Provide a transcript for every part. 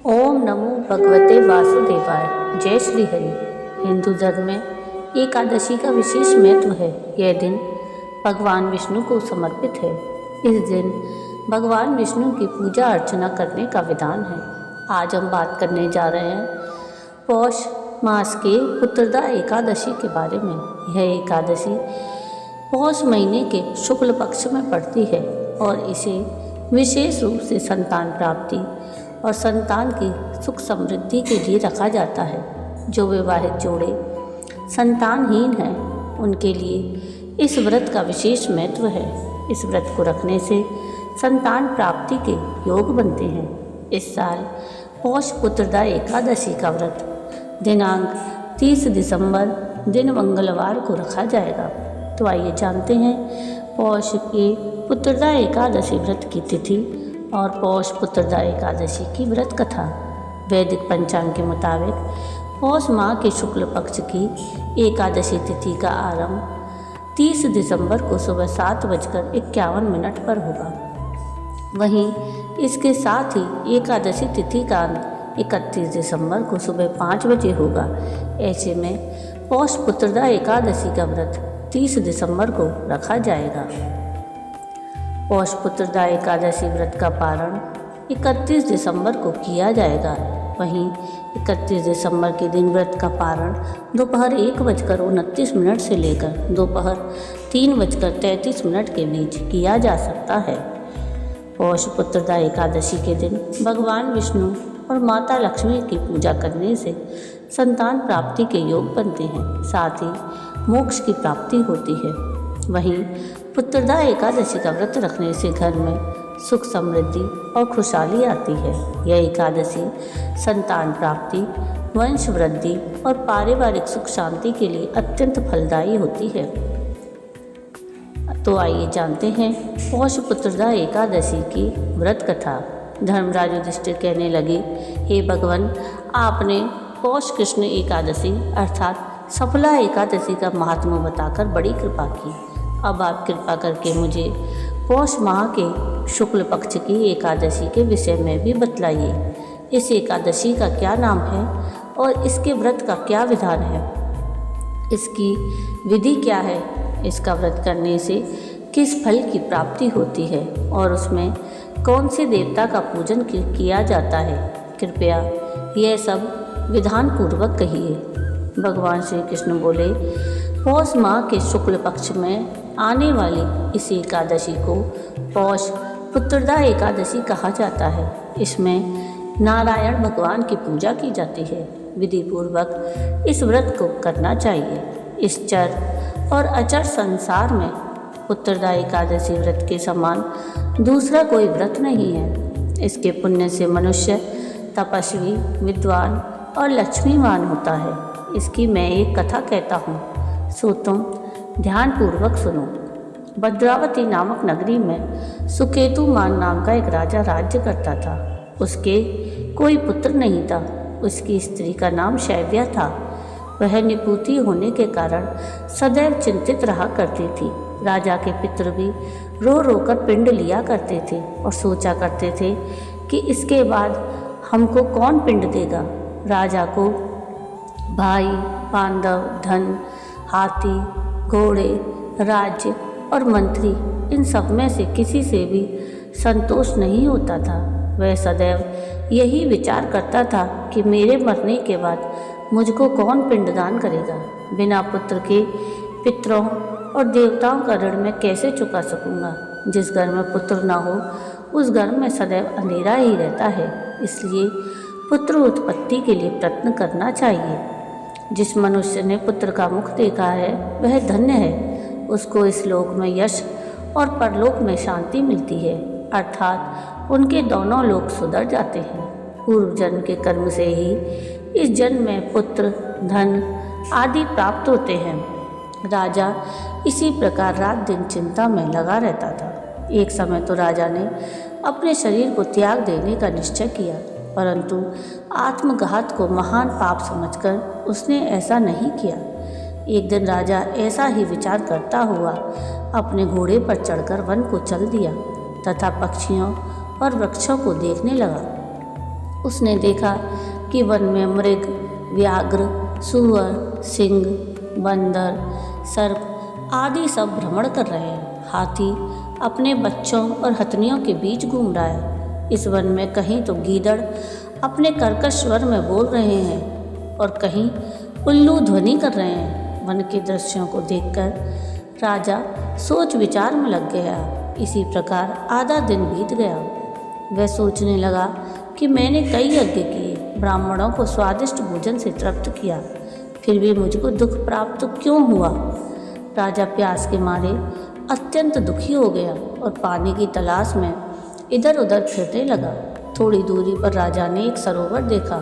ओम नमो भगवते वासुदेवाय। जय श्री हरि। हिंदू धर्म में एकादशी का विशेष महत्व है। यह दिन भगवान विष्णु को समर्पित है। इस दिन भगवान विष्णु की पूजा अर्चना करने का विधान है। आज हम बात करने जा रहे हैं पौष मास के पुत्रदा एकादशी के बारे में। यह एकादशी पौष महीने के शुक्ल पक्ष में पड़ती है और इसे विशेष रूप से संतान प्राप्ति और संतान की सुख समृद्धि के लिए रखा जाता है। जो विवाहित जोड़े संतानहीन हैं उनके लिए इस व्रत का विशेष महत्व है। इस व्रत को रखने से संतान प्राप्ति के योग बनते हैं। इस साल पौष पुत्रदा एकादशी का व्रत दिनांक 30 दिसंबर दिन मंगलवार को रखा जाएगा। तो आइए जानते हैं पौष के पुत्रदा एकादशी व्रत की तिथि और पौष पुत्रदा एकादशी की व्रत कथा। वैदिक पंचांग के मुताबिक पौष माह के शुक्ल पक्ष की एकादशी तिथि का आरंभ 30 दिसंबर को सुबह 7:51 पर होगा। वहीं इसके साथ ही एकादशी तिथि का अंत 31 दिसंबर को सुबह 5 बजे होगा। ऐसे में पौष पुत्रदा एकादशी का व्रत 30 दिसंबर को रखा जाएगा। पौष पुत्रदा एकादशी व्रत का पारण 31 दिसंबर को किया जाएगा। वहीं 31 दिसंबर के दिन व्रत का पारण दोपहर 1:29 से लेकर दोपहर 3:33 के बीच किया जा सकता है। पौष पुत्रदा एकादशी के दिन भगवान विष्णु और माता लक्ष्मी की पूजा करने से संतान प्राप्ति के योग बनते हैं, साथ ही मोक्ष की प्राप्ति होती है। वहीं पुत्रदा एकादशी का व्रत रखने से घर में सुख समृद्धि और खुशहाली आती है। यह एकादशी संतान प्राप्ति, वंश वृद्धि और पारिवारिक सुख शांति के लिए अत्यंत फलदायी होती है। तो आइए जानते हैं पौष पुत्रदा एकादशी की व्रत कथा। धर्मराज युधिष्ठिर कहने लगे, हे भगवान, आपने पौष कृष्ण एकादशी अर्थात सफला एकादशी का महात्म्य बताकर बड़ी कृपा की। अब आप कृपा करके मुझे पौष माह के शुक्ल पक्ष की एकादशी के विषय में भी बतलाइए। इस एकादशी का क्या नाम है और इसके व्रत का क्या विधान है? इसकी विधि क्या है? इसका व्रत करने से किस फल की प्राप्ति होती है और उसमें कौन से देवता का पूजन किया जाता है? कृपया यह सब विधान पूर्वक कहिए। भगवान श्री कृष्ण बोले, पौष माह के शुक्ल पक्ष में आने वाली इस एकादशी को पौष पुत्रदा एकादशी कहा जाता है। इसमें नारायण भगवान की पूजा की जाती है। विधि पूर्वक इस व्रत को करना चाहिए। इस चर और अचर संसार में पुत्रदा एकादशी व्रत के समान दूसरा कोई व्रत नहीं है। इसके पुण्य से मनुष्य तपस्वी, विद्वान और लक्ष्मीवान होता है। इसकी मैं एक कथा कहता हूँ, सो तुम ध्यान पूर्वक सुनो। भद्रावती नामक नगरी में सुकेतुमान नाम का एक राजा राज्य करता था। उसके कोई पुत्र नहीं था। उसकी स्त्री का नाम शैव्या था। वह निपुती होने के कारण सदैव चिंतित रहा करती थी। राजा के पितृ भी रो रो कर पिंड लिया करते थे और सोचा करते थे कि इसके बाद हमको कौन पिंड देगा। राजा को भाई, बांधव, धन, हाथी, घोड़े, राज्य और मंत्री, इन सब में से किसी से भी संतोष नहीं होता था। वह सदैव यही विचार करता था कि मेरे मरने के बाद मुझको कौन पिंडदान करेगा। बिना पुत्र के पितरों और देवताओं का ऋण मैं कैसे चुका सकूंगा। जिस घर में पुत्र न हो उस घर में सदैव अंधेरा ही रहता है। इसलिए पुत्र उत्पत्ति के लिए प्रयत्न करना चाहिए। जिस मनुष्य ने पुत्र का मुख देखा है वह धन्य है। उसको इस लोक में यश और परलोक में शांति मिलती है, अर्थात उनके दोनों लोक सुधर जाते हैं। पूर्व जन्म के कर्म से ही इस जन्म में पुत्र, धन आदि प्राप्त होते हैं। राजा इसी प्रकार रात दिन चिंता में लगा रहता था। एक समय तो राजा ने अपने शरीर को त्याग देने का निश्चय किया, परंतु आत्मघात को महान पाप समझकर उसने ऐसा नहीं किया। एक दिन राजा ऐसा ही विचार करता हुआ अपने घोड़े पर चढ़कर वन को चल दिया तथा पक्षियों और वृक्षों को देखने लगा। उसने देखा कि वन में मृग, व्याघ्र, सुअर, सिंह, बंदर, सर्प आदि सब भ्रमण कर रहे हैं। हाथी अपने बच्चों और हथनियों के बीच घूम रहा है। इस वन में कहीं तो गीदड़ अपने कर्कश स्वर में बोल रहे हैं और कहीं उल्लू ध्वनि कर रहे हैं। वन के दृश्यों को देखकर राजा सोच विचार में लग गया। इसी प्रकार आधा दिन बीत गया। वह सोचने लगा कि मैंने कई यज्ञ किए, ब्राह्मणों को स्वादिष्ट भोजन से तृप्त किया, फिर भी मुझको दुख प्राप्त क्यों हुआ। राजा प्यास के मारे अत्यंत दुखी हो गया और पानी की तलाश में इधर उधर फिरने लगा। थोड़ी दूरी पर राजा ने एक सरोवर देखा।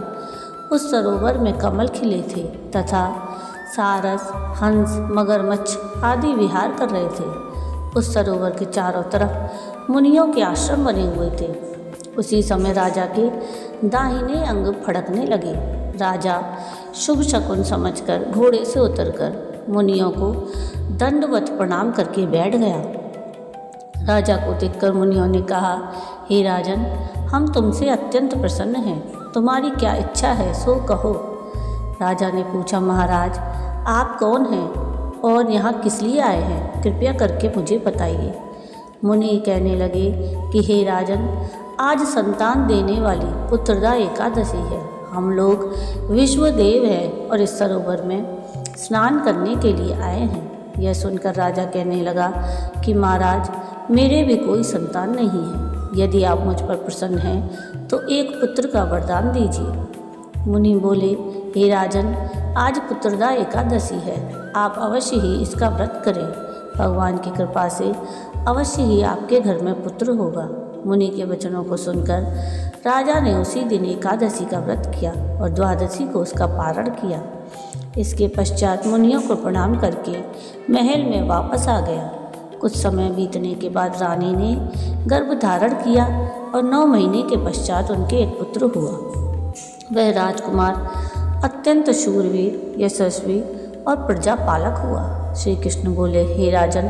उस सरोवर में कमल खिले थे तथा सारस, हंस, मगरमच्छ आदि विहार कर रहे थे। उस सरोवर के चारों तरफ मुनियों के आश्रम बने हुए थे। उसी समय राजा के दाहिने अंग फड़कने लगे। राजा शुभ शकुन समझकर घोड़े से उतरकर मुनियों को दंडवत प्रणाम करके बैठ गया। राजा को देखकर मुनियों ने कहा, हे राजन, हम तुमसे अत्यंत प्रसन्न हैं, तुम्हारी क्या इच्छा है सो कहो। राजा ने पूछा, महाराज आप कौन हैं और यहाँ किस लिए आए हैं, कृपया करके मुझे बताइए। मुनि कहने लगे कि हे राजन, आज संतान देने वाली पुत्रदा एकादशी है। हम लोग विश्वदेव हैं और इस सरोवर में स्नान करने के लिए आए हैं। यह सुनकर राजा कहने लगा कि महाराज, मेरे भी कोई संतान नहीं है। यदि आप मुझ पर प्रसन्न हैं तो एक पुत्र का वरदान दीजिए। मुनि बोले, हे राजन, आज पुत्रदा एकादशी है, आप अवश्य ही इसका व्रत करें। भगवान की कृपा से अवश्य ही आपके घर में पुत्र होगा। मुनि के वचनों को सुनकर राजा ने उसी दिन एकादशी का व्रत किया और द्वादशी को उसका पारण किया। इसके पश्चात मुनियों को प्रणाम करके महल में वापस आ गया। कुछ समय बीतने के बाद रानी ने गर्भ धारण किया और 9 महीने के पश्चात उनके एक पुत्र हुआ। वह राजकुमार अत्यंत शूरवीर, यशस्वी और प्रजापालक हुआ। श्री कृष्ण बोले, हे राजन,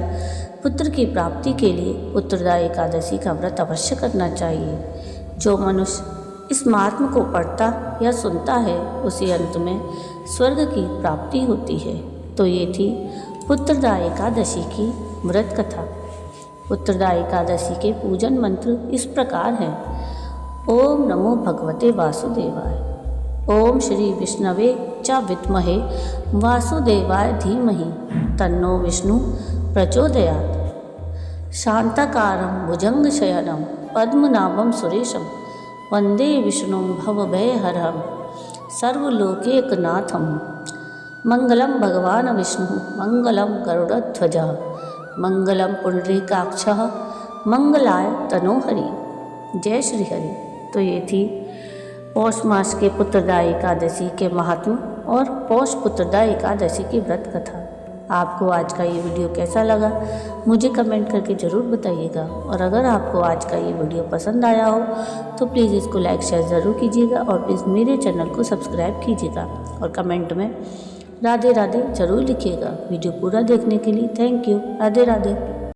पुत्र की प्राप्ति के लिए पुत्रदा एकादशी का व्रत अवश्य करना चाहिए। जो मनुष्य इस महात्म को पढ़ता या सुनता है उसे अंत में स्वर्ग की प्राप्ति होती है। तो ये थी पुत्रदा एकादशी की व्रत कथा। पुत्रदा एकादशी के पूजन मंत्र इस प्रकार हैं। ओम नमो भगवते वासुदेवाय। ओम श्री विष्णवे च विद्महे वासुदेवाय धीमहि तन्नो विष्णु प्रचोदयात्। शांताकारं भुजंगशयनं पद्मनाभं सुरेशं वंदे विष्णुं भवभयहरं सर्वलोकैकनाथं। मंगलम भगवान विष्णु मंगलम गरुड़ध्वज मंगलम पुंडरीकाक्षः मंगलाय तनोहरि। जय श्री हरि। तो ये थी पौष मास के पुत्रदा एकादशी के महात्म और पौष पुत्रदा एकादशी की व्रत कथा। आपको आज का ये वीडियो कैसा लगा मुझे कमेंट करके ज़रूर बताइएगा। और अगर आपको आज का ये वीडियो पसंद आया हो तो प्लीज़ इसको लाइक शेयर ज़रूर कीजिएगा और प्लीज़ मेरे चैनल को सब्सक्राइब कीजिएगा और कमेंट में राधे राधे ज़रूर लिखिएगा। वीडियो पूरा देखने के लिए थैंक यू। राधे राधे।